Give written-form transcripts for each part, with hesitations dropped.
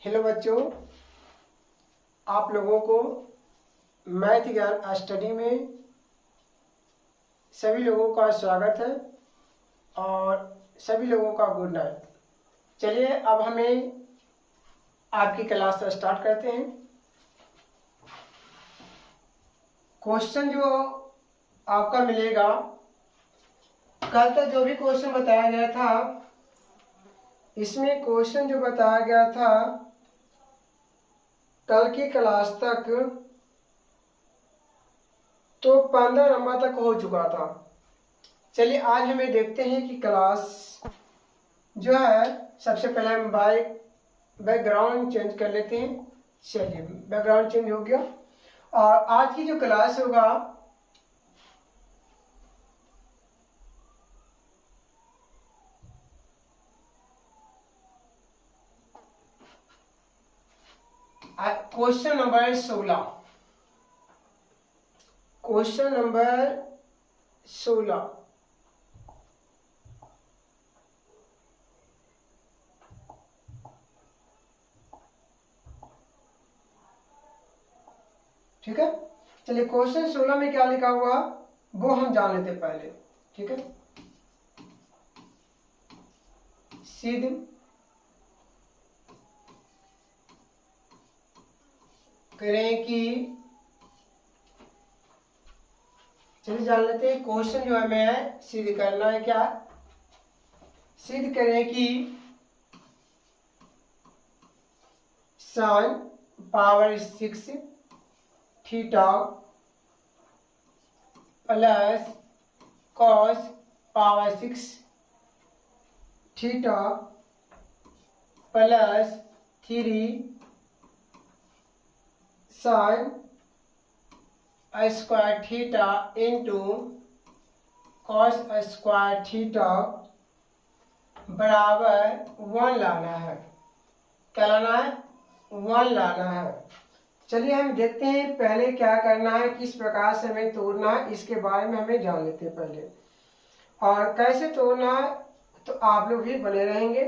Hello बच्चों, आप लोगों को मैथ ज्ञान स्टडी में सभी लोगों का स्वागत है और सभी लोगों का गुड नाइट। चलिए अब हमें आपकी क्लास स्टार्ट करते हैं। क्वेश्चन जो आपका मिलेगा, कल तक जो भी क्वेश्चन बताया गया था, इसमें क्वेश्चन जो बताया गया था कल की क्लास तक तो 15 नंबर तक हो चुका था। चलिए आज हमें देखते हैं कि क्लास जो है, सबसे पहले हम बैकग्राउंड चेंज कर लेते हैं। चलिए बैकग्राउंड चेंज हो गया और आज की जो क्लास होगा क्वेश्चन नंबर 16। क्वेश्चन नंबर 16 ठीक है। चलिए क्वेश्चन 16 में क्या लिखा हुआ वो हम जान लेते पहले। ठीक है, सिद्ध करें कि, चलिए जान लेते हैं क्वेश्चन जो हमें सिद्ध करना है। क्या सिद्ध करें कि sin power 6 theta plus cos power 6 theta plus 3 sin square theta into cos square theta बराबर 1 लाना है। क्या लाना है? 1 लाना है। चलिए हम देखते हैं पहले क्या करना है, किस प्रकार से हमें तोड़ना है, इसके बारे में हमें जान लेते हैं पहले। और कैसे तोड़ना है तो आप लोग भी बने रहेंगे।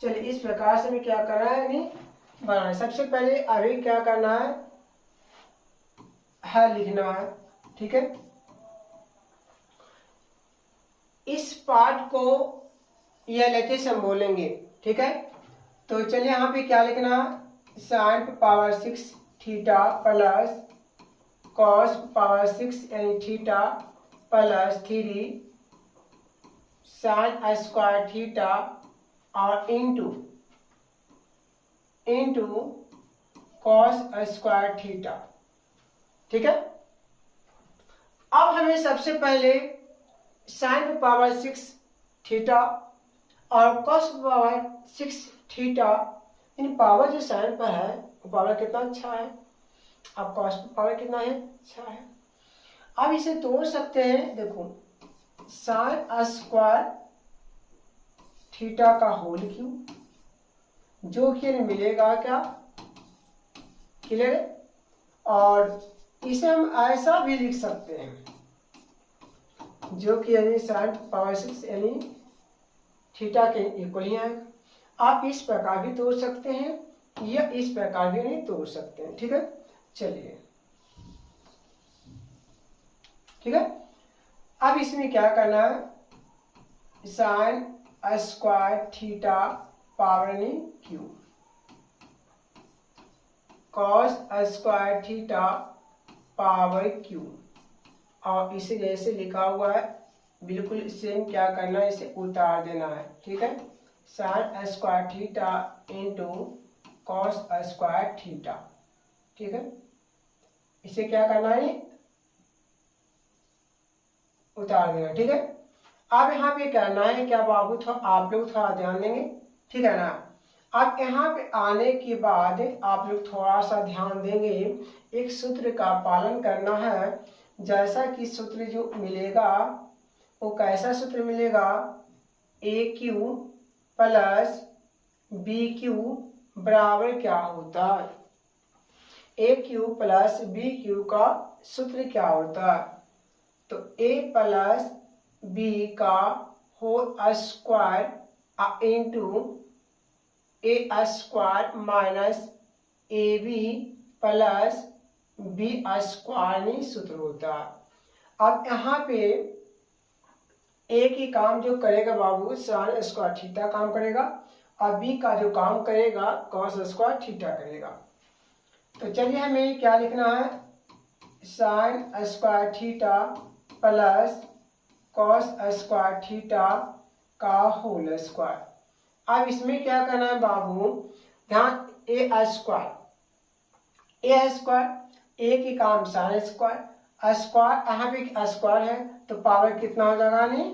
चलिए इस प्रकार से हमें क्या करना है, नहीं बनाना है। सबसे पहले अभी क्या करना है लिखना है। ठीक है, इस पार्ट को यह लेके से हम बोलेंगे। ठीक है, तो चलिए यहाँ पे क्या लिखना है, sin power 6 theta plus cos power 6 यानी theta plus 3 sin square theta और इंटू cos स्क्वायर थीटा। ठीक है, अब हमें सबसे पहले sin पावर 6 थीटा और cos पावर 6 थीटा, इन पावर जो साइन पर है वो पावर कितना अच्छा है, अब cos पावर कितना है, अच्छा है। अब इसे तोड़ सकते हैं। देखो sin स्क्वायर थीटा का होल क्यूब, जो कि मिलेगा क्या, क्लियर। और इसे हम ऐसा भी लिख सकते हैं, जो कि यानी sin पावर 6 यानी थीटा के इक्वल ही आएगा। आप इस प्रकार भी तोड़ सकते हैं या इस प्रकार भी नहीं तोड़ सकते हैं। ठीक है, चलिए ठीक है। अब इसमें क्या करना है, sin स्क्वायर थीटा पावर यानी cube cos square theta power cube, और इसे जैसे लिखा हुआ है बिल्कुल सेम क्या करना है, इसे उतार देना है। ठीक है, sin square theta into cos square theta. ठीक है, इसे क्या करना है, उतार देना। ठीक है, अब यहाँ पे करना है क्या बाबू, आप लोग थोड़ा ध्यान देंगे। ठीक है ना। अब यहाँ पे आने के बाद आप लोग थोड़ा सा ध्यान देंगे, एक सूत्र का पालन करना है। जैसा कि सूत्र जो मिलेगा वो कैसा सूत्र मिलेगा, a q plus b q बराबर क्या होता है, a q plus b q का सूत्र क्या होता है, तो ए प्लस बी का whole square into A square minus a B plus b square नहीं सूत्र होता। अब यहाँ पे ए की काम जो करेगा बाबू साइन स्क्वायर थीटा काम करेगा और बी का जो काम करेगा कॉस स्क्वायर थीटा करेगा। तो चलिए हमें क्या लिखना है, sine square theta plus cos square theta का होल स्क्वायर। अब इसमें क्या करना है बाबू, ध्यान, ए स्क्वायर ए की काम साइन स्क्वायर स्क्वायर, यहाँ पे स्क्वायर है तो पावर कितना हो जाएगा, नहीं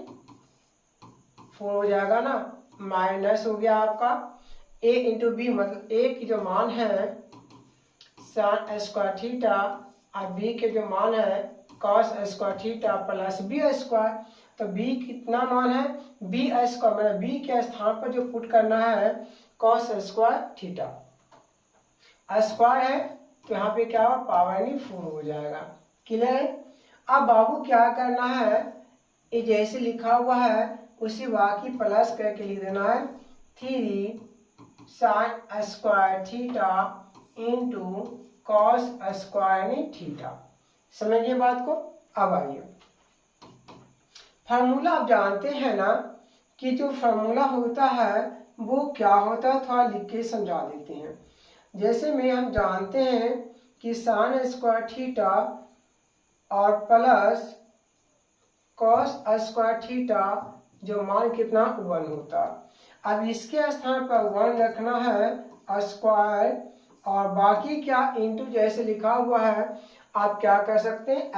4 हो जाएगा ना, माइनस हो गया आपका ए इंटू बी, मतलब ए की जो मान है साइन स्क्वायर थीटा और बी के जो मान है cos square theta plus b square. तो बी कितना मान है, बी स्क्वायर, मतलब बी के स्थान पर जो पुट करना है कॉस स्क्वायर थीटा, स्क्वायर है तो यहाँ पे क्या होगा, पावर नहीं 4 हो जाएगा। क्लियर है। अब बाबू क्या करना है, ये जैसे लिखा हुआ है उसी बाकी प्लस करके लिख देना है 3 sign square theta into cos square theta. समझिए बात को। अब आइए फार्मूला, आप जानते हैं ना कि जो फार्मूला होता है वो क्या होता है, थोड़ा लिख के समझा देते हैं। जैसे में हम जानते हैं कि साइन स्क्वायर थीटा और प्लस कॉस स्क्वायर थीटा जो मान कितना 1 होता। अब इसके स्थान पर 1 रखना है स्क्वायर और बाकी क्या इंटू जैसे लिखा हुआ है आप क्या कर सकते हैं,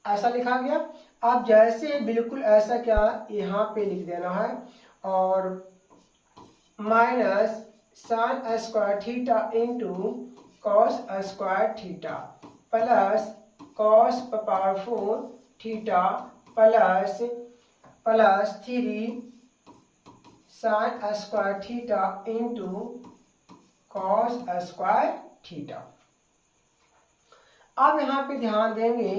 ऐसा लिखा गया। आप जैसे बिल्कुल ऐसा क्या यहाँ पे लिख देना है और minus sign square theta into cos square theta plus cos power 4 theta plus 3 sign square theta into cos square theta. अब यहाँ पे ध्यान देंगे,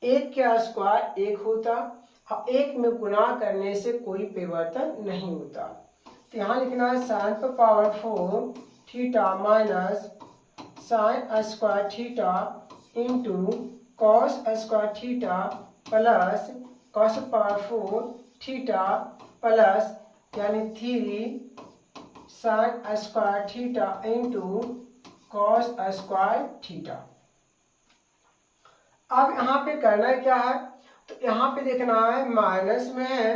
एक का स्क्वायर 1 होता और 1 में गुणा करने से कोई परिवर्तन नहीं होता। तो यहाँ लिखना है साइन पर power 4 theta minus sign square theta into cos square theta plus cos power 4 theta plus यानी 3 sign square theta into cos square theta. अब यहाँ पे करना क्या है, तो यहाँ पे देखना है माइनस में है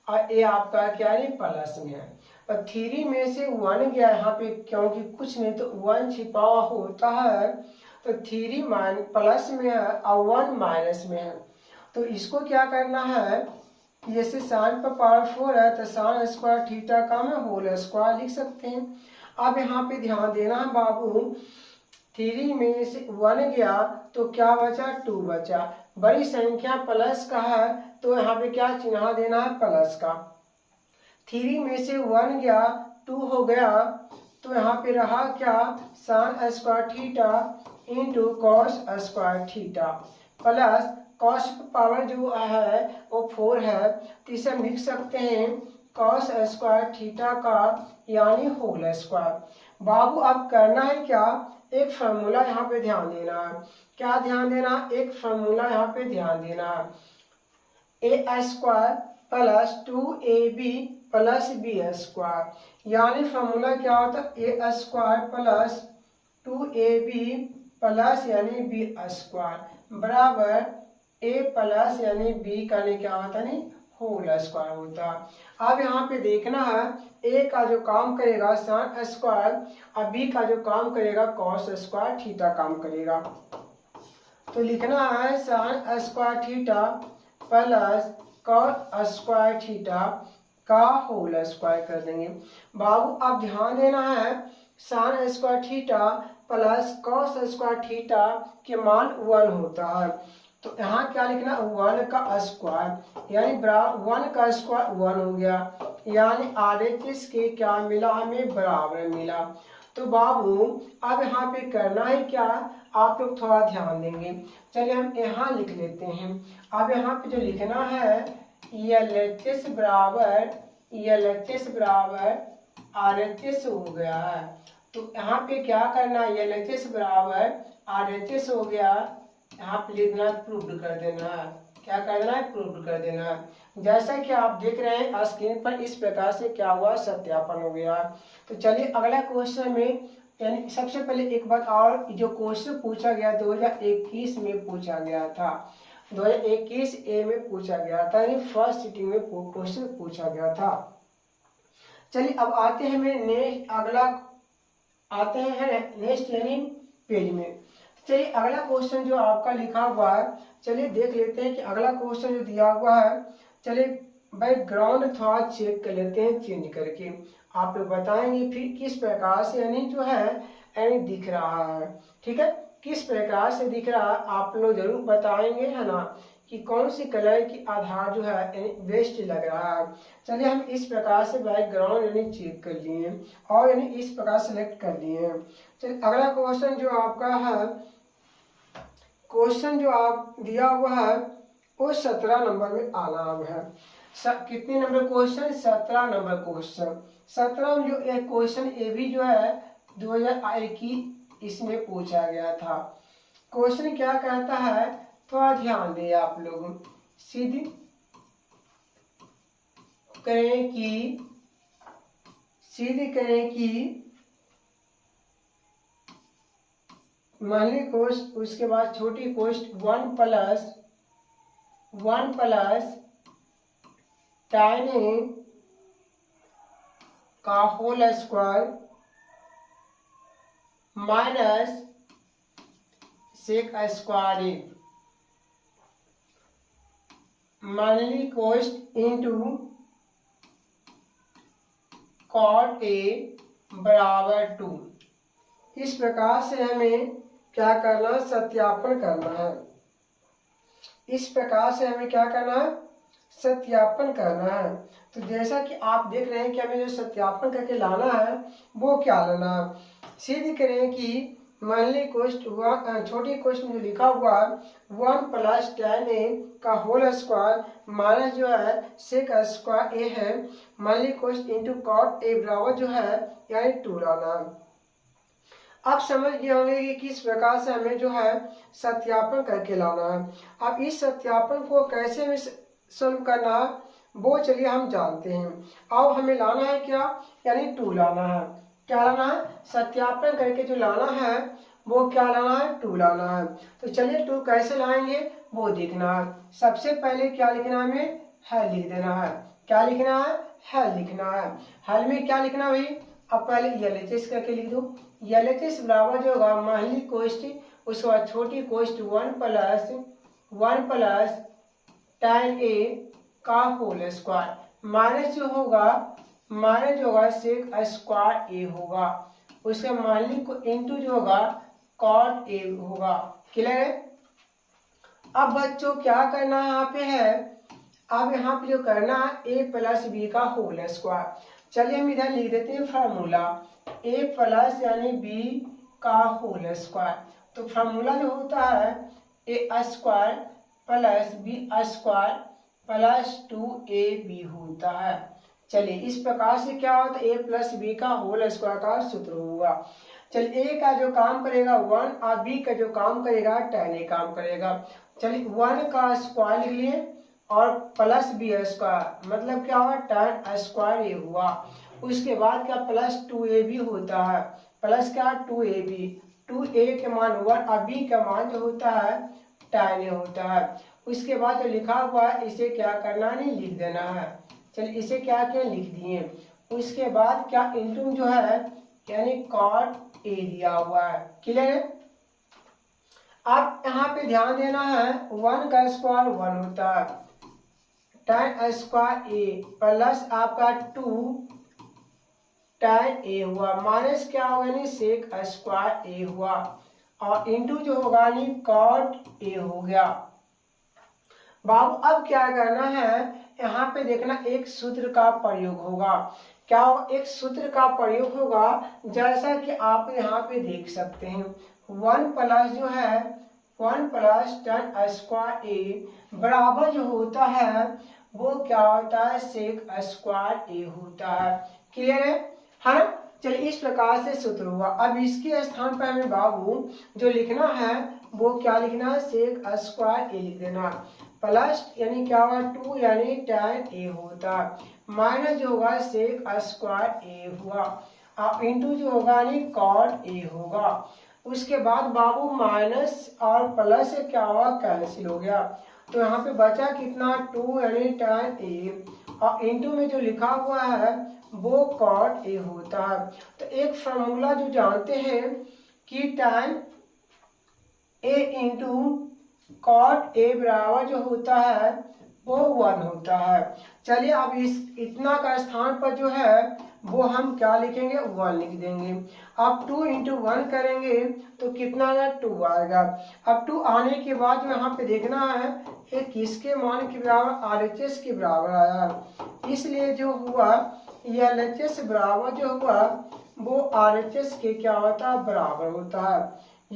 और ये आपका क्या है प्लस में है। और 3 में से 1 गया यहाँ पे, क्योंकि कुछ नहीं तो 1 छिपा हुआ होता है, तो 3 प्लस में है और 1 माइनस में है। तो इसको क्या करना है, जैसे साइन पर पावर 4 है तो साइन स्क्वायर थीटा का मैं होल स्क्वायर लिख सकते हैं। अब यहाँ पे ध्यान देना है बाबू, 3 में से 1 गया तो क्या बचा, 2 बचा। बड़ी संख्या प्लस का है तो यहाँ पे क्या चिन्ह देना है, प्लस का। 3 में से 1 गया 2 हो गया तो यहाँ पे रहा क्या, sign square theta into cos square theta plus cos power जो है वो 4 है तो इसे हम लिख सकते हैं कॉस स्क्वायर थीटा का यानी होल स्क्वायर। बाबू अब करना है क्या, एक फार्मूला यहाँ पे ध्यान देना है। क्या ध्यान देना, एक फार्मूला यहाँ पे ध्यान देना है, a square plus 2ab plus b square. यानी फार्मूला क्या होता है, a square plus 2ab plus यानी बी स्क्वायर बराबर ए प्लस यानी बी का क्या होता नहीं होल स्क्वायर होता। अब यहाँ पे देखना है, ए का जो काम करेगा साइन स्क्वायर और बी का जो काम करेगा कॉस स्क्वायर थीटा काम करेगा। तो लिखना है sine square theta plus cos square theta का होल स्क्वायर कर देंगे। बाबू अब ध्यान देना है, sine square theta plus cos square theta के मान 1 होता है तो यहाँ क्या लिखना, 1 का स्क्वायर यानी 1 का स्क्वायर 1 हो गया, यानी RHS के क्या मिला, हमें बराबर मिला। तो बाबू अब यहाँ पे करना है क्या, आप लोग थोड़ा ध्यान देंगे। चलिए हम यहाँ लिख लेते हैं। अब यहाँ पे जो लिखना है LHS बराबर RHS हो गया है। तो यहाँ पे क्या करना है, LHS बराबर RHS हो गया, यहाँ पे लिखना प्रूव कर देना है। क्या करना है, प्रूव कर देना है। जैसा कि आप देख रहे हैं स्क्रीन पर, इस प्रकार से क्या हुआ, सत्यापन हो गया। तो चलिए अगला क्वेश्चन में, यानी सबसे पहले एक बात और, जो क्वेश्चन पूछा गया 2021 में पूछा गया था, 2021 ए में पूछा गया था, यानी फर्स्ट सिटिंग में क्वेश्चन पूछा गया था। चलिए अब आते हैं हमें नेक्स्ट, अगला आते हैं नेक्स्ट यानी पेज में। चलिए अगला क्वेश्चन जो आपका लिखा हुआ है, चलिए देख लेते हैं कि अगला क्वेश्चन जो दिया हुआ है। चलिए बैकग्राउंड थोड़ा चेक कर लेते हैं चेंज करके, आप लोग बताएंगे फिर किस प्रकार से यानी जो है यानी दिख रहा है। ठीक है, किस प्रकार से दिख रहा है आप लोग जरूर बताएंगे, है ना, कि कौन सी कलर की आधार जो है यानी बेस्ट लग रहा है। चलिए हम इस प्रकार से बैकग्राउंड यानी चेक कर लिए और यानी इस प्रकार सेलेक्ट कर लिए। चलिए अगला क्वेश्चन जो आपका है, क्वेश्चन जो आप दिया हुआ है वो 17 नंबर में आना है। कितने नंबर क्वेश्चन, 17 नंबर क्वेश्चन। 17 में जो एक क्वेश्चन ए भी जो है 2021 इसमें पूछा गया था। क्वेश्चन क्या कहता है, थोड़ा ध्यान दें आप लोग, सिद्ध करें कि मानली कोष्ट, उसके बाद छोटी कोष्ट 1 प्लस tan A का whole square minus sec square a, मानली कोष्ट इंटू कॉट ए बराबर 2। इस प्रकार से हमें क्या करना है, सत्यापन करना है। इस प्रकार से हमें क्या करना है, सत्यापन करना है। तो जैसा कि आप देख रहे हैं कि हमें जो सत्यापन करके लाना है वो क्या लाना है, सिद्ध करें कि मानली कोष्ट छोटी कोष्ट में जो लिखा हुआ है 1 प्लस tan A का होल स्क्वायर माइनस जो है सेक स्क्वायर ए है, मानली कोष्ट इंटू कॉट ए बराबर जो है यानी 2 लाना। आप समझ गए होंगे कि किस प्रकार से हमें जो है सत्यापन करके लाना है। अब इस सत्यापन को कैसे हमें सॉल्व करना है वो चलिए हम जानते हैं। अब हमें लाना है क्या, यानी 2 लाना है। क्या लाना है, सत्यापन करके जो लाना है वो क्या लाना है, 2 लाना है। तो चलिए 2 कैसे लाएंगे वो देखना है। सबसे पहले क्या लिखना है, हमें हल लिख देना है। क्या लिखना है, हल लिखना है। हल में क्या लिखना भाई, अब पहले LHS करके लिख दो। LHS बराबर जो होगा मानली कोष्ट, उसके बाद छोटी कोष्ट 1 प्लस tan A का होल स्क्वायर माइनस जो होगा सेक स्क्वायर ए होगा, उसके मानली को इंटू जो होगा कॉट ए होगा। क्लियर है। अब बच्चों क्या करना है यहाँ पे है, अब यहाँ पे जो करना है a प्लस बी का होल स्क्वायर। चलिए हम इधर लिख देते हैं फार्मूला, a प्लस यानी b का होल स्क्वायर। तो फार्मूला जो होता है a square plus b square plus 2ab होता है। चलिए इस प्रकार से क्या होता है, a प्लस बी का होल स्क्वायर का सूत्र होगा। चलिए a का जो काम करेगा 1 और b का जो काम करेगा tan a काम करेगा। चलिए 1 का स्क्वायर लिख लिए और प्लस बी स्क्वायर, मतलब क्या हुआ tan स्क्वायर ए हुआ। उसके बाद क्या प्लस 2ab होता है, प्लस क्या 2ab, 2a के मान 1 और b का मान जो होता है tan a होता है। उसके बाद जो लिखा हुआ है इसे क्या करना नहीं, लिख देना है। चलिए इसे क्या क्या लिख दिए। उसके बाद क्या इंटू जो है यानी कॉट ए दिया हुआ है। क्लियर है। आप यहाँ पे ध्यान देना है 1 का स्क्वायर 1 होता है, tan स्क्वायर ए प्लस आपका 2 tan ए हुआ, माइनस क्या होगा यानी सेक स्क्वायर ए हुआ, और इंटू जो होगा यानी कॉट ए हो गया। बाबू अब क्या करना है, यहाँ पे देखना एक सूत्र का प्रयोग होगा। क्या होगा, एक सूत्र का प्रयोग होगा, जैसा कि आप यहाँ पे देख सकते हैं 1 प्लस जो है 1 प्लस tan स्क्वायर ए बराबर जो होता है वो क्या होता है सेक स्क्वायर ए होता है। क्लियर है। है ना। चलिए इस प्रकार से सूत्र हुआ। अब इसके स्थान पर हमें बाबू जो लिखना है वो क्या लिखना है, सेक स्क्वायर ए लिख देना, प्लस यानी क्या होगा 2 यानी tan ए होता, माइनस जो होगा सेक स्क्वायर ए हुआ, अब इंटू जो होगा यानी कॉट ए होगा। उसके बाद बाबू माइनस और प्लस से क्या हुआ, कैंसिल हो गया, तो यहाँ पे बचा कितना 2 यानी tan ए, और इंटू में जो लिखा हुआ है वो कॉट ए होता है। तो एक फॉर्मूला जो जानते हैं कि tan a into cot a बराबर जो होता है वो 1 होता है। चलिए अब इस इतना का स्थान पर जो है वो हम क्या लिखेंगे, 1 लिख देंगे। अब 2 इंटू 1 करेंगे तो कितना आएगा, 2 आएगा। अब 2 आने के बाद जो यहाँ पे देखना है ये किसके मान के बराबर, RHS के बराबर आया, इसलिए जो हुआ ये LHS बराबर जो हुआ वो RHS के क्या होता है, बराबर होता है।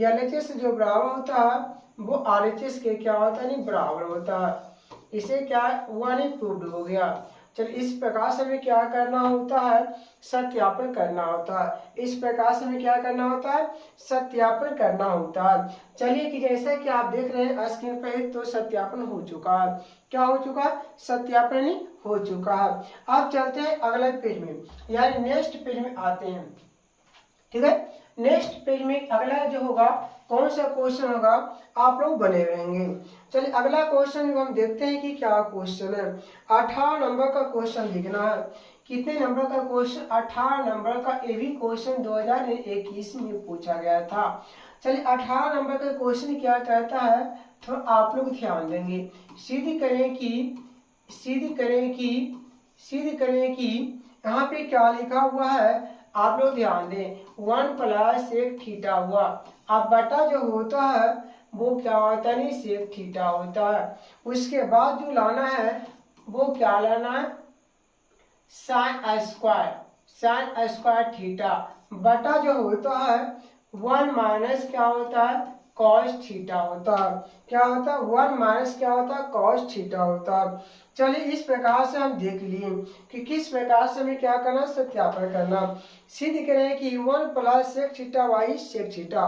LHS जो बराबर होता है वो RHS के क्या होता है, नहीं बराबर होता है। इसे क्या हुआ, नहीं प्रूव्ड हो गया। चलिए इस प्रकार से हमें क्या करना होता है, सत्यापन करना होता है। इस प्रकार से हमें क्या करना होता है, सत्यापन करना होता है। चलिए कि जैसा कि आप देख रहे हैं स्क्रीन पर तो सत्यापन हो चुका है। क्या हो चुका है, सत्यापन ही हो चुका है। अब चलते हैं अगले पेज में, यानी नेक्स्ट पेज में आते हैं। ठीक है, नेक्स्ट पेज में अगला जो होगा कौन सा क्वेश्चन होगा, आप लोग बने रहेंगे। चलिए अगला क्वेश्चन हम देखते हैं कि क्या क्वेश्चन है। 18 नंबर का क्वेश्चन लिखना है। कितने नंबर का क्वेश्चन, 18 नंबर का ये भी क्वेश्चन 2021 में पूछा गया था। चलिए 18 नंबर का क्वेश्चन क्या कहता है तो आप लोग ध्यान देंगे। सिद्ध करें कि यहाँ पे क्या लिखा हुआ है, आप लोग ध्यान दें 1 प्लस सेक थीटा हुआ, अब बटा जो होता है वो क्या होता है, नहीं सेक थीटा होता है। उसके बाद जो लाना है वो क्या लाना है, साइन स्क्वायर थीटा, बटा जो होता है 1 माइनस क्या होता है, कॉस थीटा होता है। क्या होता है, 1 माइनस क्या होता है, कॉस थीटा होता है। चलिए इस प्रकार से हम देख लिए कि किस प्रकार से हमें क्या करना, सत्यापन करना। सिद्ध करें कि 1 plus sec theta by sec theta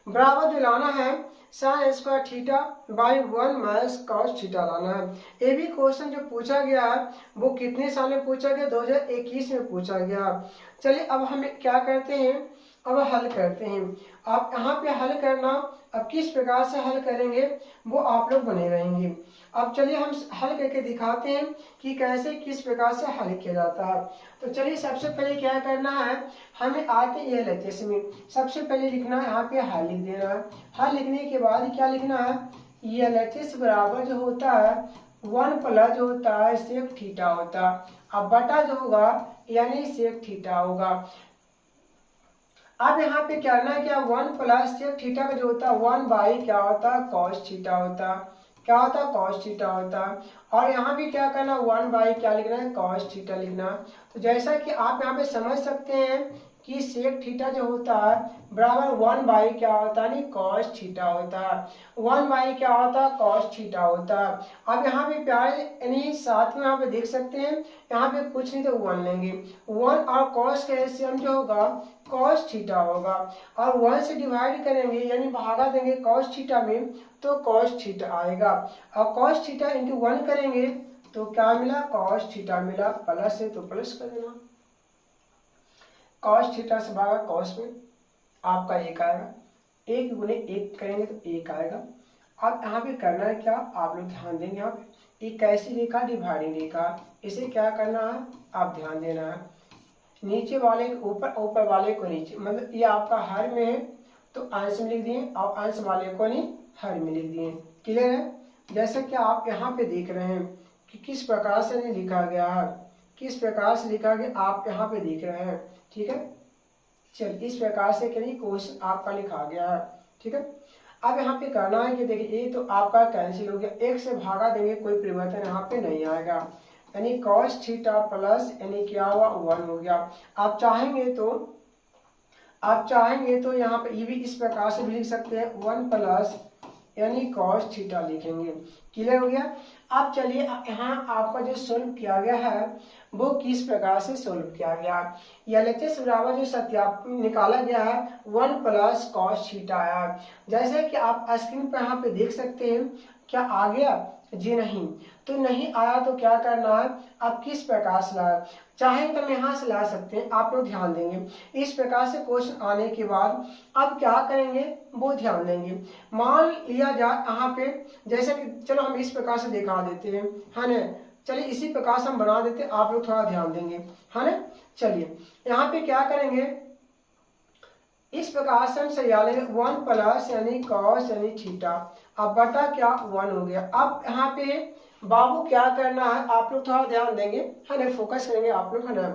बराबर जो लाना है sine square theta by 1 minus cos theta लाना है। ये भी क्वेश्चन जो पूछा गया है वो कितने साल में पूछा गया, 2021 में पूछा गया। चलिए अब हम क्या करते हैं, अब हल करते हैं। आप यहाँ पे हल करना, अब किस प्रकार से हल करेंगे वो आप लोग बने रहेंगे। अब चलिए हम हल करके दिखाते हैं कि कैसे किस प्रकार से हल किया जाता है। तो चलिए सबसे पहले क्या करना है, हमें आते हैं LHS में। सबसे पहले लिखना है यहाँ पे हल लिख देना है। हल लिखने के बाद क्या लिखना है, LHS बराबर जो होता है 1 प्लस जो होता है सेक थीटा होता है, अब बटा जो होगा यानी सेक थीटा होगा। अब यहाँ पे क्या करना है, क्या 1 प्लस सेक थीटा का जो होता है 1 बाई क्या होता है, कॉस थीटा होता है। क्या होता है, कॉस थीटा होता है। और यहाँ भी क्या करना, 1 बाई क्या लिखना है, कॉस थीटा लिखना। तो जैसा कि आप यहाँ पे समझ सकते हैं कि सेक थीटा जो होता है बराबर 1 बाई क्या होता है, नहीं कॉस थीटा होता है। 1 बाई क्या होता है, कॉस थीटा होता है। अब यहाँ पे प्यारे यानी साथ में यहाँ पे देख सकते हैं, यहाँ पे कुछ नहीं तो 1 लेंगे। 1 और कॉस का एलसीएम जो होगा कॉस थीटा होगा, और 1 से डिवाइड करेंगे यानी भागा देंगे कॉस थीटा में तो कॉस थीटा आएगा, और कॉस थीटा इंटू 1 करेंगे तो क्या मिला, कॉस थीटा मिला। प्लस है तो प्लस कर देना, कॉस थीटा से भागा कॉस में आपका 1 आएगा, 1 गुने 1 करेंगे तो 1 आएगा। अब यहाँ पे करना है क्या, आप लोग ध्यान देंगे। यहाँ पे एक कैसी रेखा, डिवाइडिंग रेखा, इसे क्या करना है आप ध्यान देना है। नीचे वाले को ऊपर, ऊपर वाले को नीचे, मतलब ये आपका हर में है तो अंश में लिख दिए, और अंश वाले को नहीं हर में लिख दिए। क्लियर है, जैसे कि आप यहाँ पे देख रहे हैं कि किस प्रकार से नहीं लिखा गया है, किस प्रकार से लिखा गया आप यहाँ पे देख रहे हैं। ठीक है, चलिए इस प्रकार से कहीं क्वेश्चन आपका लिखा गया है। ठीक है, अब यहाँ पे करना है कि देखिए ये तो आपका कैंसिल हो गया, 1 से भागा देंगे कोई परिवर्तन यहाँ पे नहीं आएगा, यानी कॉस थीटा प्लस यानी क्या हुआ 1 हो गया। आप चाहेंगे तो यहाँ पे ये भी इस प्रकार से भी लिख सकते हैं 1 प्लस यानी कॉस थीटा लिखेंगे। क्लियर हो गया। अब चलिए यहाँ आपका जो सोल्व किया गया है वो किस प्रकार से सोल्व किया गया। एलएचएस बराबर जो सत्यापन निकाला गया है 1 प्लस कॉस थीटा आया। जैसे कि आप स्क्रीन पर यहाँ पे देख सकते हैं, क्या आ गया? जी नहीं। तो नहीं आया तो क्या करना है, आप किस प्रकार से लाए, चाहे तो हम यहाँ से ला सकते हैं, आप लोग ध्यान देंगे। इस प्रकार से क्वेश्चन आने के बाद अब क्या करेंगे वो ध्यान देंगे। मान लिया जाए यहाँ पे, जैसे कि चलो हम इस प्रकार से दिखा देते हैं, है ना। चलिए इसी प्रकार से हम बना देते हैं, आप लोग थोड़ा ध्यान देंगे, है ना। चलिए यहाँ पे क्या करेंगे, इस प्रकार से हम सरिया लेंगे 1 प्लस यानी कॉस यानी थीटा, अब बटा क्या 1 हो गया। अब यहाँ पे बाबू क्या करना है, आप लोग थोड़ा ध्यान देंगे, है ना, फोकस करेंगे आप लोग, है ना।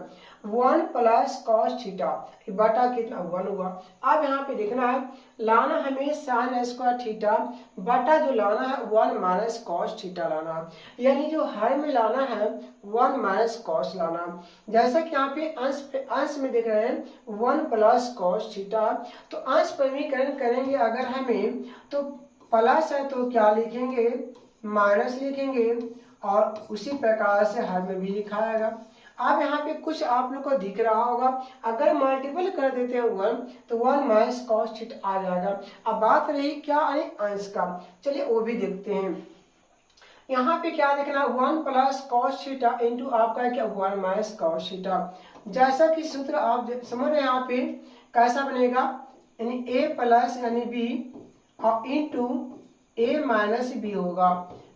1 प्लस कॉस थीटा बटा कितना 1 हुआ। अब यहाँ पे देखना है, लाना हमें साइन स्क्वायर थीटा बटा जो लाना है 1 माइनस कॉस थीटा लाना, यानी जो हर में लाना है 1 माइनस कॉस लाना। जैसा कि यहाँ पे अंश में देख रहे हैं 1 प्लस कॉस थीटा, तो अंश परिमीकरण करेंगे अगर हमें, तो प्लस है तो क्या लिखेंगे, माइनस लिखेंगे, और उसी प्रकार से हर में भी लिखा आएगा। अब यहाँ पे कुछ आप लोग को दिख रहा होगा, अगर मल्टीपल कर देते हैं 1 तो 1 माइनस कॉस थीटा आ जाएगा। अब बात रही क्या अंश का, चलिए वो भी देखते हैं। यहाँ पे क्या देखना, 1 प्लस कॉस थीटा इंटू आपका क्या 1 माइनस कॉस थीटा। जैसा कि सूत्र आप समझ रहे हैं, यहाँ पे कैसा बनेगा, यानी a प्लस यानी b और इंटू a माइनस बी होगा,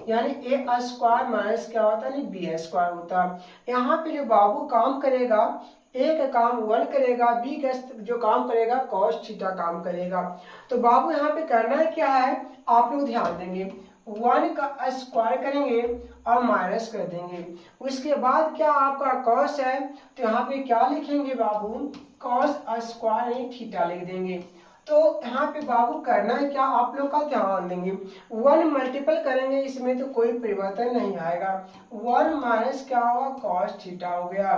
यानी a स्क्वायर माइनस क्या होता है, बी स्क्वायर होता है। यहाँ पे जो बाबू काम करेगा, a का काम 1 करेगा, b का जो काम करेगा कॉस थीटा काम करेगा। तो बाबू यहाँ पे करना है क्या है, आप लोग ध्यान देंगे, 1 का स्क्वायर करेंगे और माइनस कर देंगे। उसके बाद क्या आपका कॉस है, तो यहाँ पे क्या लिखेंगे बाबू, कॉस स्क्वायर थीटा लिख देंगे। तो यहाँ पे बाबू करना है क्या, आप लोग का ध्यान देंगे, 1 मल्टीपल करेंगे इसमें तो कोई परिवर्तन नहीं आएगा, 1 माइनस क्या होगा कॉस थीटा हो गया।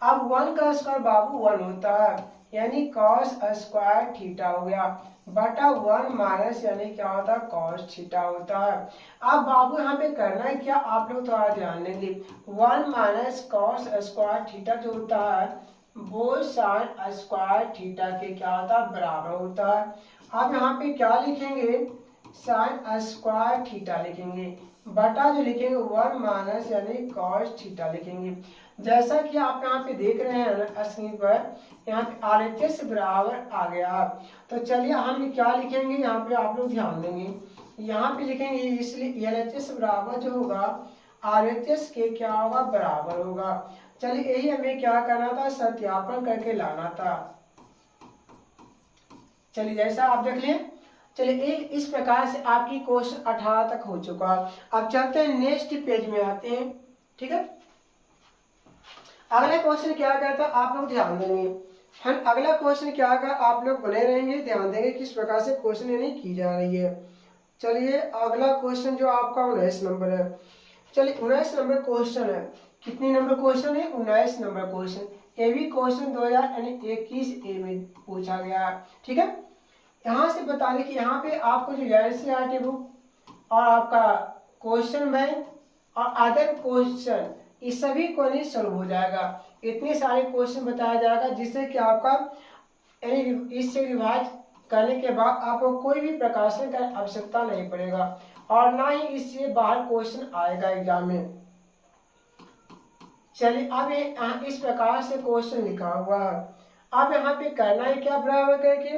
अब 1 का स्क्वायर बाबू 1 होता है, यानी कॉस स्क्वायर थीटा हो गया, बटा 1 माइनस यानी क्या होता है कॉस थीटा होता है। अब बाबू यहाँ पे करना है क्या, आप लोग थोड़ा ध्यान देंगे, 1 माइनस कॉस स्क्वायर थीटा जो होता है वो साइन स्क्वायर थीटा के क्या होता है बराबर होता है। अब यहाँ पे क्या लिखेंगे, साइन स्क्वायर थीटा लिखेंगे, बटा जो लिखेंगे 1 माइनस यानी कॉस थीटा लिखेंगे। जैसा कि आप यहाँ पे देख रहे हैं स्क्रीन पर, यहाँ पे RHS बराबर आ गया। तो चलिए हम क्या लिखेंगे, यहाँ पे आप लोग ध्यान देंगे, यहाँ पे लिखेंगे, इसलिए LHS बराबर जो होगा RHS के क्या होगा बराबर होगा। चलिए यही हमें क्या करना था, सत्यापन करके लाना था। चलिए जैसा आप देख लें, चलिए इस प्रकार से आपकी क्वेश्चन 18 तक हो चुका। अब चलते हैं नेक्स्ट पेज में आते हैं, ठीक है। अगला क्वेश्चन क्या कहता है, आप लोग ध्यान देंगे, हम अगला क्वेश्चन क्या कर, आप लोग बने रहेंगे, ध्यान देंगे किस प्रकार से क्वेश्चन यानी की जा रही है। चलिए अगला क्वेश्चन जो आपका 19 नंबर है, चलिए 19 नंबर क्वेश्चन है, कितनी नंबर क्वेश्चन है, 19 नंबर क्वेश्चन, ये भी क्वेश्चन 2021 ए में पूछा गया है, ठीक है। यहाँ से बता दें कि यहाँ पे आपको जो NCERT बुक और आपका क्वेश्चन बैंक और अदर क्वेश्चन इस सभी को नहीं सॉल्व हो जाएगा, इतने सारे क्वेश्चन बताया जाएगा जिससे कि आपका इससे रिवाइज करने के बाद आपको कोई भी प्रकाशन का आवश्यकता नहीं पड़ेगा और ना ही इससे बाहर क्वेश्चन आएगा एग्जाम में। चलिए अब इस प्रकार से क्वेश्चन लिखा हुआ है। अब यहाँ पे करना है क्या, बराबर करके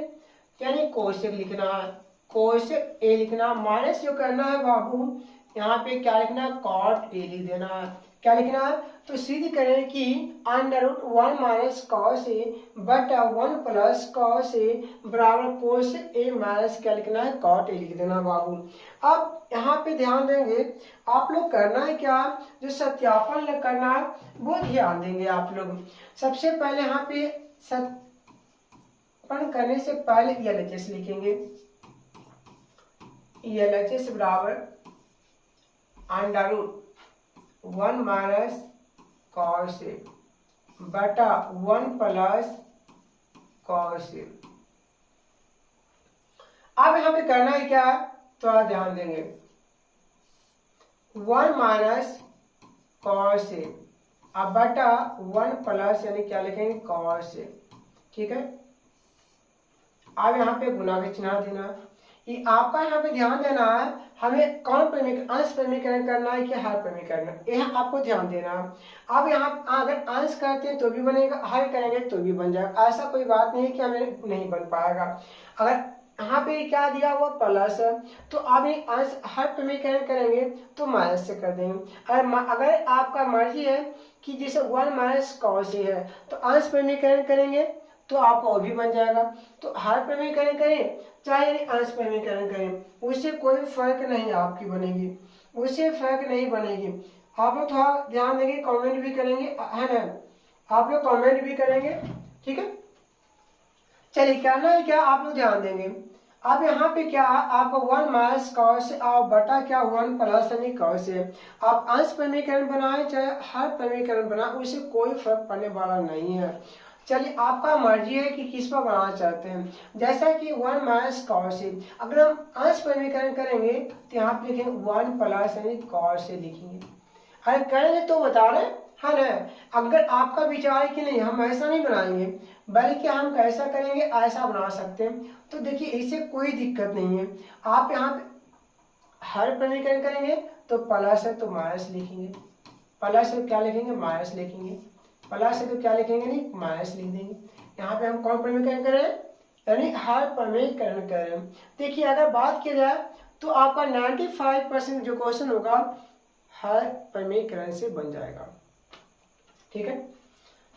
यानी कोशक लिखना है, कोशक ए लिखना, माइनस जो करना है बाबू यहाँ पे क्या लिखना है, कॉट ए लिख देना है। क्या लिखना है, तो सिद्ध करें कि √1 माइनस कॉस ए बटा 1 प्लस कॉस ए बराबर कोस ए माइनस क्या लिखना है, कॉट ए लिख देना बाबू। अब यहाँ पे ध्यान देंगे, आप लोग करना है क्या, जो सत्यापन करना है वो ध्यान देंगे आप लोग। सबसे पहले यहाँ पे सत्यापन करने से पहले LHS लिखेंगे, LHS बराबर √1 माइनस कॉस ए बटा 1 प्लस कॉस ए। अब यहाँ पे करना है क्या, तो आप ध्यान देंगे, 1 माइनस कॉस ए, अब बटा 1 प्लस यानी क्या लिखेंगे कॉस ए, ठीक है। अब यहाँ पे गुना का चिन्ह देना, ये आपका यहाँ पे ध्यान देना है, हमें कौन प्रमीकरण, अंश प्रमीकरण करना है कि हर प्रमीकरण, यह आपको ध्यान देना है। अब यहाँ अगर अंश करते हैं तो भी बनेगा, हल करेंगे तो भी बन जाएगा, ऐसा कोई बात नहीं है कि हमें नहीं बन पाएगा। अगर यहाँ पे क्या दिया हुआ प्लस है तो आप ये अंश हर प्रमीकरण करेंगे तो माइनस से कर देंगे। अगर आपका मर्जी है कि जैसे 1 माइनस कॉस ए है तो अंश प्रमीकरण करेंगे तो आपका वो भी बन जाएगा। तो हर प्रमीकरण करें चाहे अंश प्रमीकरण करें, उससे कोई फर्क नहीं आपकी बनेगी, उससे फर्क नहीं बनेगी। आप लोग थोड़ा ध्यान देंगे, कमेंट भी करेंगे, है ना, आप लोग कमेंट भी करेंगे, ठीक है। चलिए करना है क्या, आप लोग ध्यान देंगे। अब यहाँ पे क्या आपको 1 माइनस कॉस आप बटा क्या 1 प्लस यानी कॉस है, आप अंश प्रमीकरण बनाए चाहे हर प्रमीकरण बनाए उससे कोई फर्क पड़ने वाला नहीं है। चलिए आपका मर्जी है कि किस पर बनाना चाहते हैं, जैसा कि 1 माइनस कॉस है, अगर हम अंश प्रमीकरण करेंगे तो यहाँ पे लिखेंगे 1 प्लस यानी कॉस से लिखेंगे, अरे करेंगे तो बता रहे है ना। अगर आपका विचार है कि नहीं हम ऐसा नहीं बनाएंगे बल्कि हम कैसा करेंगे ऐसा बना सकते हैं, तो देखिए इससे कोई दिक्कत नहीं है। आप यहाँ पे हर प्रमीकरण करेंगे तो प्लस है तो माइनस लिखेंगे, प्लस है क्या लिखेंगे माइनस लिखेंगे, प्लस है तो क्या लिखेंगे नहीं माइनस लिख देंगे। यहाँ पे हम कौन प्रमीकरण करें यानी हर प्रमीकरण करें। देखिए अगर बात की जाए तो आपका 95% जो क्वेश्चन होगा हर प्रमीकरण से बन जाएगा, ठीक है।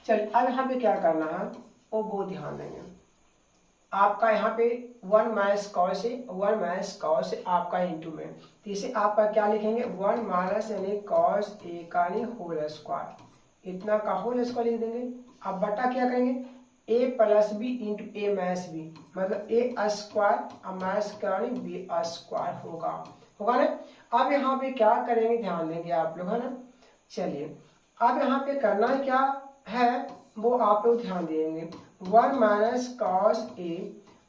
चलिए अब यहाँ पे क्या करना है वो ध्यान देंगे। आपका यहाँ पे 1 माइनस कॉस है, 1 माइनस कॉस आपका इंटू में, तो इसे आपका क्या लिखेंगे 1 माइनस यानी कॉस ए का होल स्क्वायर, इतना का होल स्क्वायर लिख देंगे। अब बटा क्या करेंगे ए प्लस बी इंटू ए माइनस बी, मतलब ए स्क्वायर और माइनस का बी स्क्वायर होगा ना। अब यहाँ पे क्या करेंगे ध्यान देंगे आप लोग, है ना। चलिए अब यहाँ पे करना है क्या है वो आप लोग ध्यान देंगे। 1 माइनस कॉस ए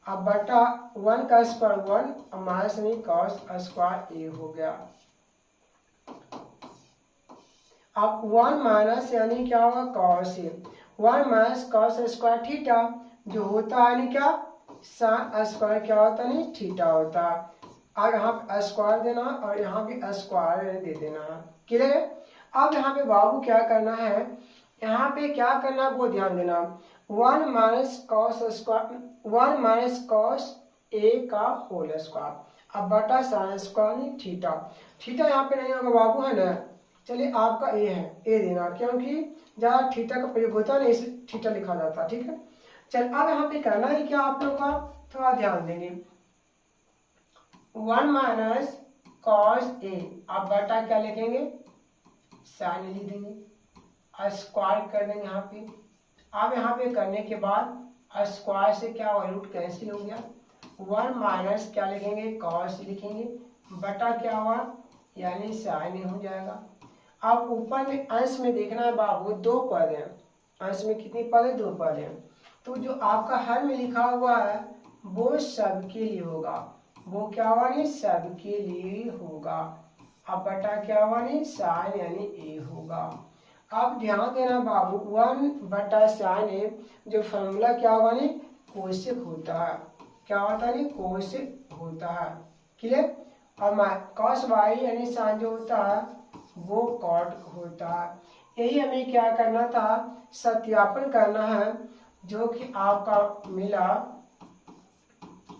अब बटा 1 का स्क्वायर 1 और माइनस नहीं कॉस स्क्वायर ए हो गया। अब 1 माइनस यानी क्या होगा cos A, 1 minus cos square theta जो होता है यानी क्या साइन स्क्वायर क्या होता है नहीं थीटा होता है। अब यहाँ पे स्क्वायर देना और यहाँ भी स्क्वायर दे देना, क्लियर है। अब यहाँ पे बाबू क्या करना है, यहाँ पे क्या करना है वो ध्यान देना। 1 minus cos square 1 minus cos a का होल स्क्वायर अब बटा साइन स्क्वायर थीटा, थीटा यहाँ पे नहीं होगा बाबू, है ना। चलिए आपका ए है, ए देना क्योंकि जहाँ थीटा का प्रयोग होता है ना इसलिए थीटा लिखा जाता है, ठीक है। चल अब यहाँ पे करना है क्या आप लोग का थोड़ा ध्यान देंगे। 1 माइनस कॉस ए अब बटा क्या लिखेंगे साइन लिख देंगे, स्क्वायर कर देंगे यहाँ पे। अब यहाँ पे करने के बाद स्क्वायर से क्या हुआ रूट कैंसिल हो गया, 1 माइनस क्या लिखेंगे कॉस लिखेंगे बटा क्या हुआ यानी साइन हो जाएगा। अब ऊपर में अंश में देखना है बाबू 2 पद हैं, अंश में कितनी पद है 2 पद हैं, तो जो आपका हर में लिखा हुआ है वो सबके लिए होगा, वो क्या हुआ नहीं सबके लिए होगा। अब बटा क्या हुआ नहीं साइन यानी ए होगा। अब ध्यान देना बाबू 1 बटा साइन ए जो फॉर्मूला क्या होगा नहीं कोसेक होता है, क्या होता है नहीं कोसेक होता है, क्लियर। और कॉस वाई यानी साइन जो होता है वो कॉट होता है। यही हमें क्या करना था सत्यापन करना है, जो कि आपका मिला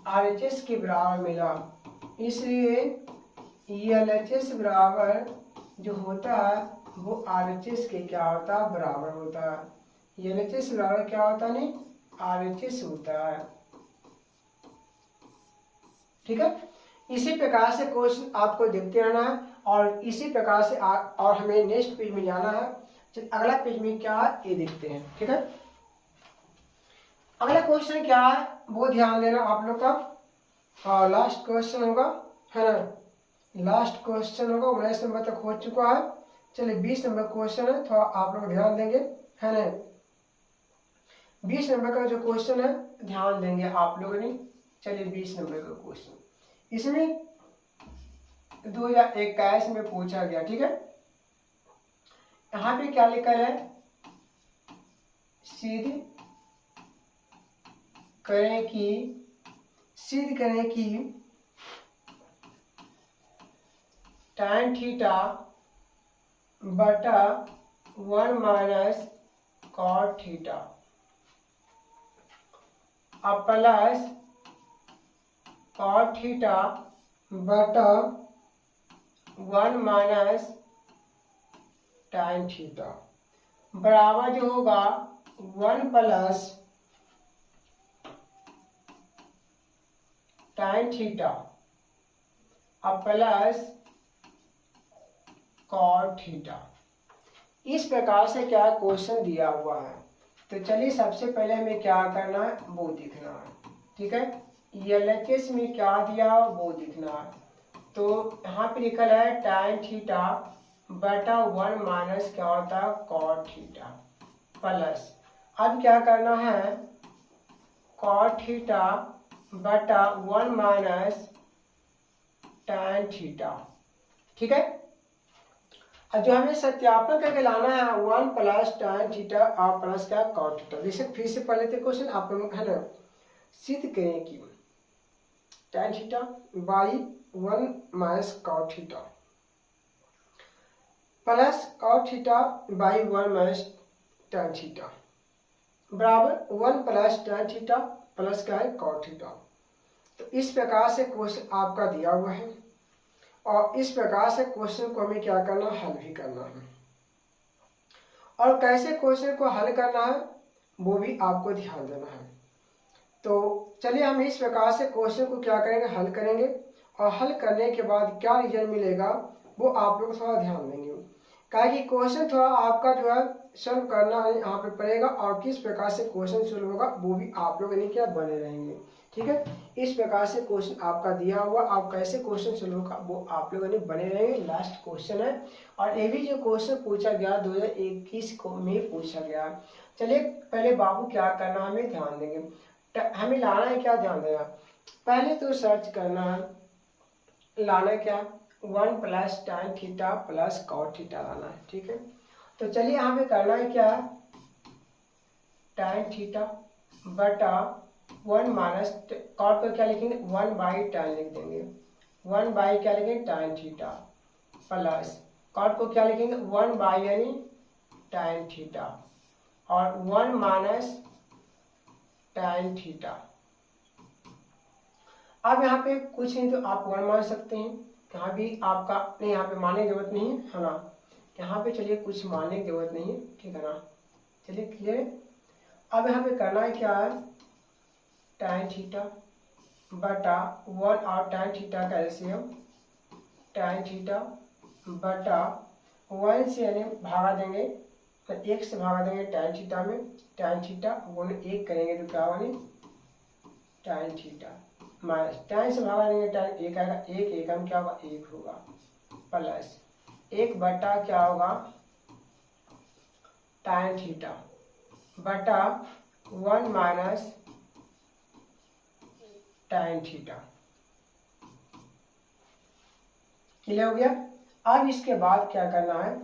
RHS के बराबर मिला, इसलिए LHS बराबर जो होता है वो RHS के क्या होता है बराबर होता है। LHS बराबर क्या होता है नहीं RHS होता है, ठीक है। इसी प्रकार से क्वेश्चन आपको देखते रहना है और इसी प्रकार से और हमें नेक्स्ट पेज में जाना है। चलिए अगला पेज में क्या है ये देखते हैं, ठीक है। अगला क्वेश्चन क्या है वो ध्यान देना आप लोग का, लास्ट क्वेश्चन होगा, है ना, लास्ट क्वेश्चन होगा, 19 नंबर तक हो चुका है। चलिए 20 नंबर क्वेश्चन है, थोड़ा आप लोग ध्यान देंगे, है ना। 20 नंबर का जो क्वेश्चन है ध्यान देंगे आप लोगों ने। चलिए 20 नंबर का क्वेश्चन, इसमें 2021 में पूछा गया। ठीक है, यहाँ पे क्या लिखा है, सिद्ध करें कि tan थीटा बटा 1 माइनस cot थीटा अब प्लस cot थीटा बटा 1 माइनस tan थीटा बराबर जो होगा 1 प्लस tan थीटा अब प्लस cot थीटा। इस प्रकार से क्या क्वेश्चन दिया हुआ है। तो चलिए सबसे पहले हमें क्या करना है वो दिखना है। ठीक है, LHS में क्या दिया वो दिखना है। तो यहाँ पे लिखा है tan थीटा बटा 1 माइनस क्या होता है cot थीटा प्लस अब क्या करना है cot थीटा बटा 1 माइनस tan थीटा। ठीक है, अब जो हमें सत्यापन करके लाना है 1 प्लस tan थीटा और प्लस क्या cot थीटा। जैसे फिर से पहले थे क्वेश्चन आप है ना, सिद्ध करें कि tan theta by 1 minus cot theta plus cot theta by 1 minus tan theta बराबर 1 प्लस tan थीटा प्लस क्या है cot थीटा। तो इस प्रकार से क्वेश्चन आपका दिया हुआ है और इस प्रकार से क्वेश्चन को हमें क्या करना हल भी करना है। और कैसे क्वेश्चन को हल करना है वो भी आपको ध्यान देना है। तो चलिए हम इस प्रकार से क्वेश्चन को क्या करेंगे हल करेंगे और हल करने के बाद क्या रिजल्ट मिलेगा वो आप लोग थोड़ा ध्यान देंगे। कि क्वेश्चन थोड़ा आपका जो है सॉल्व करना यहाँ पे पड़ेगा और किस प्रकार से क्वेश्चन सॉल्व होगा वो भी आप लोग नहीं क्या बने रहेंगे। ठीक है, इस प्रकार से क्वेश्चन आपका दिया हुआ आप कैसे क्वेश्चन सॉल्व होगा वो आप लोगों ने बने रहेंगे। लास्ट क्वेश्चन है और ये भी जो क्वेश्चन पूछा गया 2021 को में पूछा गया। चलिए पहले बाबू क्या करना हमें ध्यान देंगे, हमें लाना है क्या ध्यान देना। पहले तो सर्च करना है लाना क्या 1 plus tan theta plus cot theta लाना है। ठीक है, तो चलिए यहाँ पे करना है क्या tan थीटा बटा 1 माइनस cot को क्या लिखेंगे 1 बाई tan लिख देंगे 1 बाई क्या लिखेंगे tan थीटा प्लस cot को क्या लिखेंगे 1 बाई यानी tan थीटा और 1 माइनस tan थीटा। अब यहाँ पे कुछ नहीं तो आप 1 मान सकते हैं, यहाँ भी आपका नहीं यहाँ पे मानने की जरूरत नहीं है ना, यहाँ पे चलिए कुछ मानने की जरूरत नहीं है। ठीक है ना, चलिए क्लियर। अब यहाँ पे करना है क्या है tan थीटा बटा 1 और tan थीटा का एलसीएम tan थीटा बटा 1 से यानी भागा देंगे तो 1 से भागा देंगे tan थीटा में tan थीटा गुण 1 करेंगे तो क्या बने tan थीटा माइनस tan से भागा देंगे tan 1 आएगा 1 एकम क्या होगा 1 होगा प्लस 1 बटा क्या होगा tan थीटा बटा 1 माइनस tan थीटा। क्लियर हो गया। अब इसके बाद क्या करना है,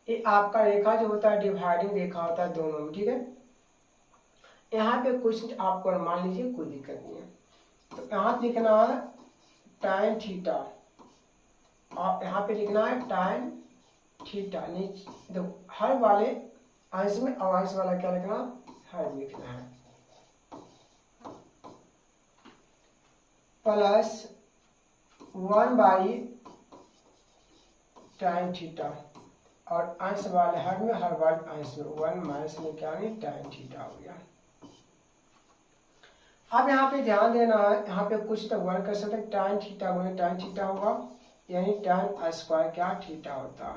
ये आपका रेखा जो होता है डिवाइडिंग रेखा होता है दोनों में। ठीक है, यहाँ पे कुछ आपको मान लीजिए कोई दिक्कत नहीं है तो यहाँ लिखना है tan थीटा और यहाँ पे लिखना है tan थीटा। नीचे देखो हर वाले अंश में और अंश वाला क्या लिखना हर लिखना है प्लस 1 बाई tan थीटा और अंश वाले हर में हर वाले अंश में 1 माइनस में क्या नहीं tan थीटा हो गया। अब यहाँ पे ध्यान देना है, यहाँ पे कुछ तो 1 कर सकते हैं tan थीटा गुणे tan थीटा होगा यानी tan स्क्वायर क्या थीटा होता है।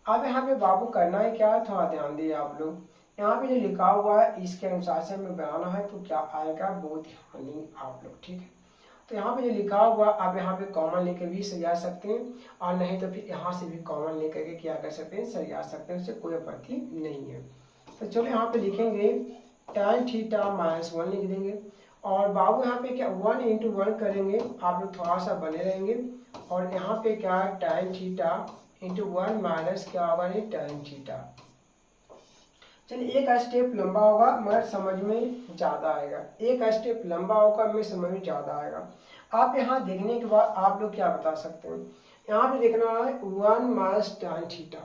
अब यहाँ पे बाबू करना है क्या थोड़ा ध्यान दिए आप लोग, यहाँ पे जो लिखा हुआ है इसके अनुसार से हमें बनाना है तो क्या आएगा वो ध्यान देंगे आप लोग। ठीक है, तो यहाँ पे जो लिखा हुआ आप यहाँ पे कॉमन लेकर भी सरिया सकते हैं और नहीं तो फिर यहाँ से भी कॉमन लेकर के क्या कर सकते हैं सरिया सकते हैं, उससे कोई आपत्ति नहीं है। तो चलो यहाँ पे लिखेंगे tan थीटा माइनस 1 लिख देंगे और बाबू यहाँ पे क्या 1 × 1 करेंगे, आप लोग थोड़ा सा बने रहेंगे और यहाँ पे क्या है tan थीटा इंटू 1 माइनस क्या होगा नहीं tan थीटा। चलिए एक स्टेप लंबा होगा मगर समझ में ज़्यादा आएगा, एक स्टेप लंबा होगा मैं समझ में ज़्यादा आएगा। आप यहाँ देखने के बाद आप लोग क्या बता सकते हैं, यहाँ पे देखना है 1 माइनस tan थीटा,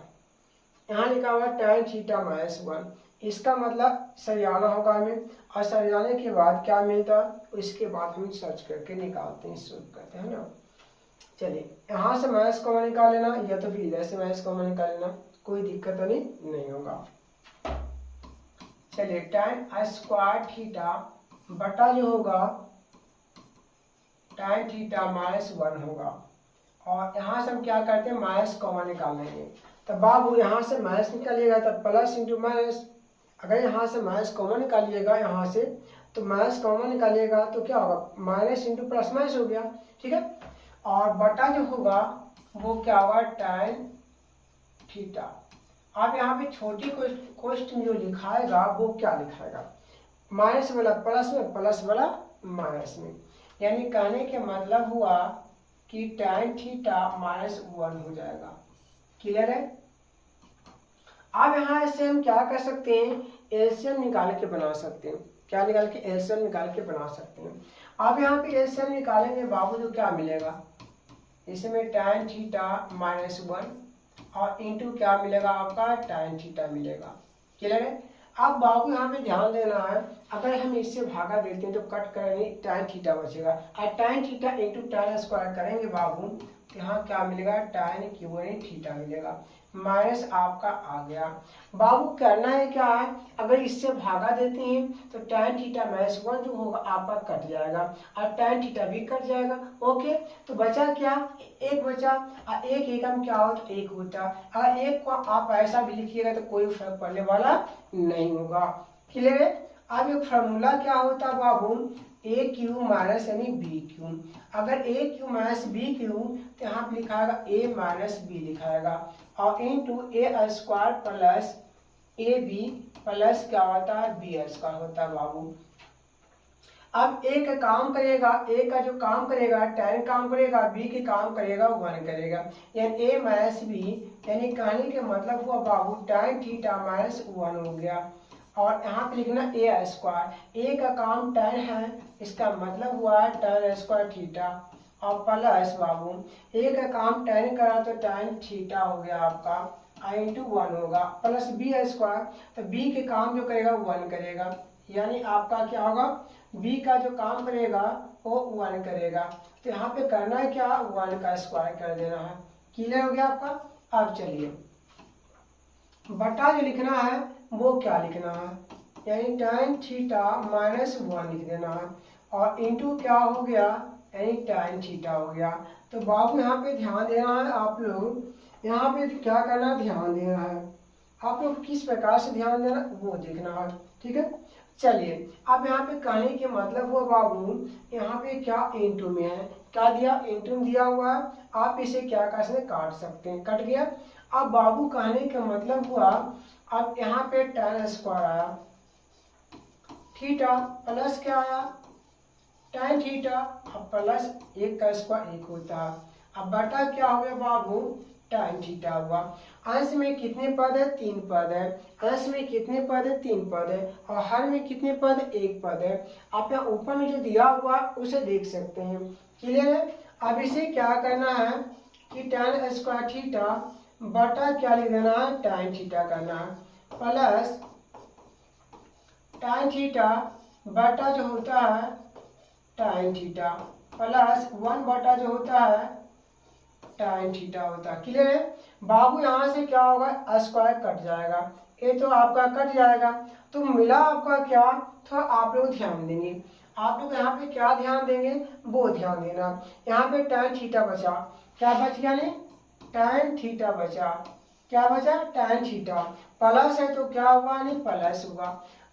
यहाँ लिखा हुआ है tan थीटा माइनस 1, इसका मतलब सरियाना होगा हमें, और सरियाने के बाद क्या मिलता है उसके बाद हम सर्च करके निकालते हैं, शुरू करते हैं ना। चलिए यहाँ से माइनस कॉमन निकाल लेना या तो फिर इधर से माइनस कॉमन निकाल लेना, कोई दिक्कत नहीं होगा। चलिए tan स्क्वायर थीटा बटा जो होगा tan थीटा माइनस 1 होगा, और यहाँ से हम क्या करते हैं माइनस कॉमन निकाल लेंगे। तब बाबू यहाँ से माइनस निकालिएगा तब प्लस इंटू माइनस, अगर यहाँ से माइनस कॉमन निकालिएगा यहाँ से तो माइनस कॉमन निकालिएगा तो क्या होगा माइनस इंटू प्लस माइनस हो गया, ठीक है। और बटा जो होगा वो क्या होगा tan थीटा। आप यहाँ पे छोटी क्वेश्चन जो लिखाएगा वो क्या लिखाएगा, माइनस वाला प्लस में, प्लस वाला माइनस में, यानी कहने के मतलब हुआ कि tan थीटा माइनस 1 हो जाएगा। क्लियर है। अब यहाँ से हम क्या कर सकते हैं, एलसीएम निकाल के बना सकते हैं, क्या निकाल के एलसीएम निकाल के बना सकते हैं। अब यहाँ पे एलसीएम निकालेंगे बाबू तो क्या मिलेगा, इसमें tan थीटा माइनस 1 और इंटू क्या मिलेगा आपका tan थीटा मिलेगा। क्लियर है। अब बाबू यहाँ पे ध्यान देना है, अगर हम इससे भागा देते हैं तो कट करेंगे tan थीटा बचेगा, और tan theta into tan square करेंगे बाबू तो यहाँ क्या मिलेगा tan क्यूब थीटा मिलेगा, माइनस आपका आ गया। बाबू करना है क्या है, अगर इससे भागा देते हैं तो tan थीटा माइनस 1 जो होगा आपका कट जाएगा और tan थीटा भी कट जाएगा। ओके, तो बचा क्या, एक बचा, और एक एकम क्या होता एक होता। अगर एक को आप ऐसा भी लिखिएगा तो कोई फर्क पड़ने वाला नहीं होगा। क्लियर है। अब एक फार्मूला क्या होता है बाबू, ए क्यू माइनस यानी बी क्यू। अगर A Q minus B Q तो यहाँ पे लिखाएगा ए माइनस बी लिखाएगा, और into A square plus A B plus क्या होता है बी स्क्वायर होता है बाबू। अब ए का काम करेगा, ए का जो काम करेगा tan काम करेगा, बी के काम करेगा 1 करेगा, यानी ए माइनस बी, यानी कहने के मतलब हुआ बाबू tan थीटा माइनस 1 हो गया। और यहाँ पे लिखना ए स्क्वायर, ए का काम tan है, इसका मतलब हुआ tan स्क्वायर थीटा, और प्लस बाबू ए का काम tan करा तो tan थीटा हो गया आपका, इंटू 1 होगा, प्लस बी स्क्वायर, तो बी के काम जो करेगा 1 करेगा, यानी आपका क्या होगा बी का जो काम करेगा वो 1 करेगा। तो यहाँ पे करना है क्या 1 का स्क्वायर कर देना है। क्लियर हो गया आपका। अब चलिए बटा जो लिखना है वो क्या लिखना है, यानी tan थीटा माइनस 1 लिख देना है, और इंटू क्या हो गया यानी tan थीटा हो गया। तो बाबू यहाँ पे ध्यान देना है, आप लोग यहाँ पे क्या करना ध्यान देना है, आप लोग किस प्रकार से ध्यान देना वो देखना है, ठीक है। चलिए अब यहाँ पे कहने के मतलब हुआ बाबू, यहाँ पे क्या इंटू में है, क्या दिया इंटू में दिया हुआ है, आप इसे क्या कर सकते काट सकते हैं, कट गया। अब बाबू कहने का मतलब हुआ, अब यहाँ पे tan स्क्वायर आया, थीटा प्लस क्या आया tan थीटा, अब प्लस 1 का स्क्वायर 1 होता है, अब बटा क्या हो गया बाबू tan थीटा हुआ। अंश में कितने पद है 3 पद है, अंश में कितने पद है 3 पद है, और हर में कितने पद है 1 पद है। आप यहाँ ऊपर में जो दिया हुआ उसे देख सकते हैं। क्लियर है। अब इसे क्या करना है कि tan स्क्वायर थीटा बटा क्या लिख देना है tan थीटा करना है, प्लस tan थीटा बटा जो होता है tan थीटा प्लस 1 बटा जो होता है tan थीटा होता है। क्लियर है। बाबू यहाँ से क्या होगा स्क्वायर कट जाएगा, ये तो आपका कट जाएगा, तो मिला आपका क्या, तो आप लोग ध्यान देंगे, आप लोग यहाँ पे क्या ध्यान देंगे वो ध्यान देना। यहाँ पे tan थीटा बचा, क्या बच गया नहीं tan थीटा बचा, क्या बचा tan थीटा, प्लस है तो क्या हुआ नहीं प्लस हुआ,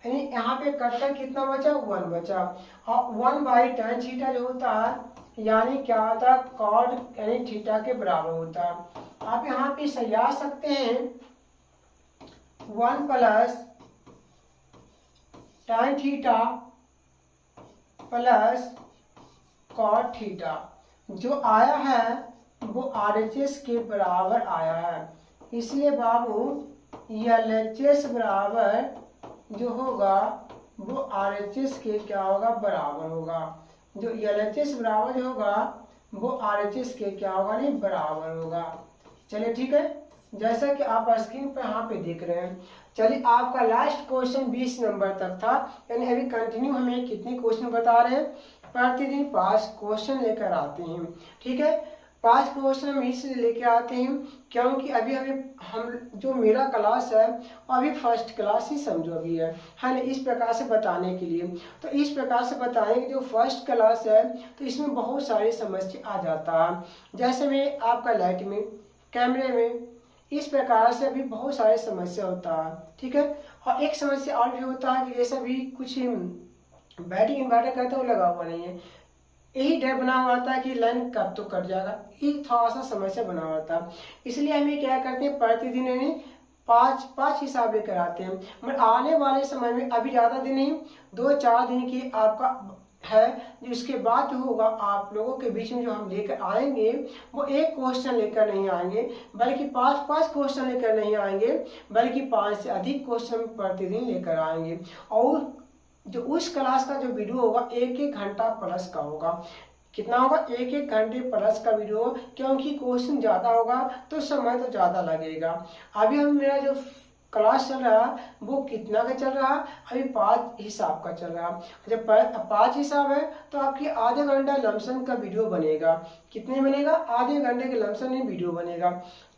यानी यहाँ पे कटकर कितना बचा 1 बचा, और 1 बाई tan थीटा जो होता है यानी क्या होता है कॉट यानी थीटा के बराबर होता है। आप यहाँ पे सजा सकते हैं 1 plus tan theta plus cot theta, जो आया है वो RHS के बराबर आया है। इसलिए बाबू LHS बराबर जो होगा वो RHS के क्या होगा, बराबर होगा। जो LHS बराबर जो होगा वो RHS के क्या होगा, नहीं बराबर होगा। चलिए ठीक है, जैसा कि आप स्क्रीन पर यहाँ पे देख रहे हैं। चलिए आपका लास्ट क्वेश्चन 20 नंबर तक था, यानी अभी कंटिन्यू हमें कितने क्वेश्चन बता रहे हैं, प्रतिदिन 5 क्वेश्चन लेकर आते हैं। ठीक है, 5 क्वेश्चन हम इसलिए लेके आते हैं क्योंकि अभी हम जो मेरा क्लास है अभी फर्स्ट क्लास ही समझो अभी है ना, इस प्रकार से बताने के लिए। तो इस प्रकार से बताने की जो फर्स्ट क्लास है तो इसमें बहुत सारी समस्या आ जाता है, जैसे में आपका लाइट में, कैमरे में, इस प्रकार से अभी बहुत सारे समस्या होता है। ठीक है, और एक समस्या और भी होता है कि जैसे भी कुछ बैटरी इन्वर्टर करता है वो लगा हुआ नहीं है, यही डर बना हुआ था कि लाइन कब तो कट जाएगा, ये थोड़ा सा समस्या बना हुआ था। इसलिए हम ये क्या करते हैं, प्रतिदिन यानी 5 हिसाब लेकर आते हैं। मगर आने वाले समय में अभी ज़्यादा दिन नहीं, 2-4 दिन की आपका है, जो इसके बाद जो होगा आप लोगों के बीच में जो हम लेकर आएंगे वो एक क्वेश्चन लेकर नहीं आएंगे, बल्कि 5 क्वेश्चन लेकर नहीं आएंगे, बल्कि 5 से अधिक क्वेश्चन प्रतिदिन लेकर आएंगे। और जो उस क्लास का जो वीडियो होगा 1-1 घंटा प्लस का होगा। कितना होगा, 1-1 घंटे प्लस का वीडियो, क्योंकि क्वेश्चन ज़्यादा होगा तो समय तो ज़्यादा लगेगा। अभी हम मेरा जो क्लास चल रहा है वो कितना का चल रहा है, अभी 5 हिसाब का चल रहा है। जब 5 हिसाब है तो आपकी आधे घंटा लमसम का वीडियो बनेगा। कितने बनेगा, आधे घंटे के लमसम में वीडियो बनेगा।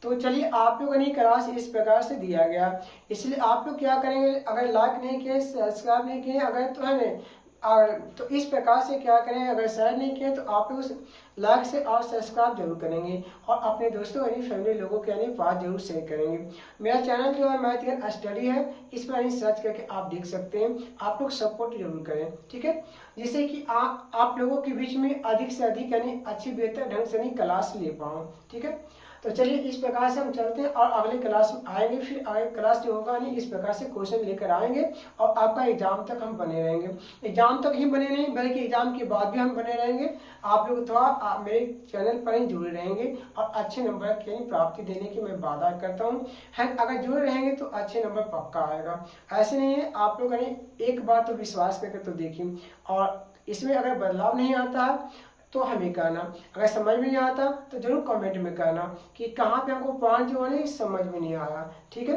तो चलिए आप लोगों ने क्लास इस प्रकार से दिया गया, इसलिए आप लोग क्या करेंगे, अगर लाइक नहीं किए, सब्सक्राइब नहीं किए अगर तो है ना, और तो इस प्रकार से क्या करें, अगर शेयर नहीं किए तो आप लोग लाइक से और सब्सक्राइब जरूर करेंगे, और अपने दोस्तों यानी फैमिली लोगों के यानी पास जरूर शेयर करेंगे। मेरा चैनल जो है मैथ स्टडी है, इस पर सर्च करके आप देख सकते हैं। आप लोग सपोर्ट जरूर करें, ठीक है, जिससे कि आप लोगों के बीच में अधिक से अधिक यानी अच्छी बेहतर ढंग से नहीं क्लास ले पाऊँ। ठीक है, तो चलिए इस प्रकार से हम चलते हैं और अगले क्लास में आएंगे। फिर अगले क्लास जो होगा नहीं इस प्रकार से क्वेश्चन लेकर आएंगे, और आपका एग्जाम तक हम बने रहेंगे। एग्जाम तक ही बने नहीं बल्कि एग्जाम के बाद भी हम बने रहेंगे। आप लोग थोड़ा मेरे चैनल पर ही जुड़े रहेंगे और अच्छे नंबर की प्राप्ति देने की मैं वादा करता हूँ। अगर जुड़े रहेंगे तो अच्छे नंबर पक्का आएगा। ऐसे नहीं है, आप लोग एक बार तो विश्वास करके तो देखिए, और इसमें अगर बदलाव नहीं आता है तो हमें कहना, अगर समझ में नहीं आता तो जरूर कमेंट में कहना कि कहाँ पे हमको पॉइंट जो है समझ में नहीं आया। ठीक है,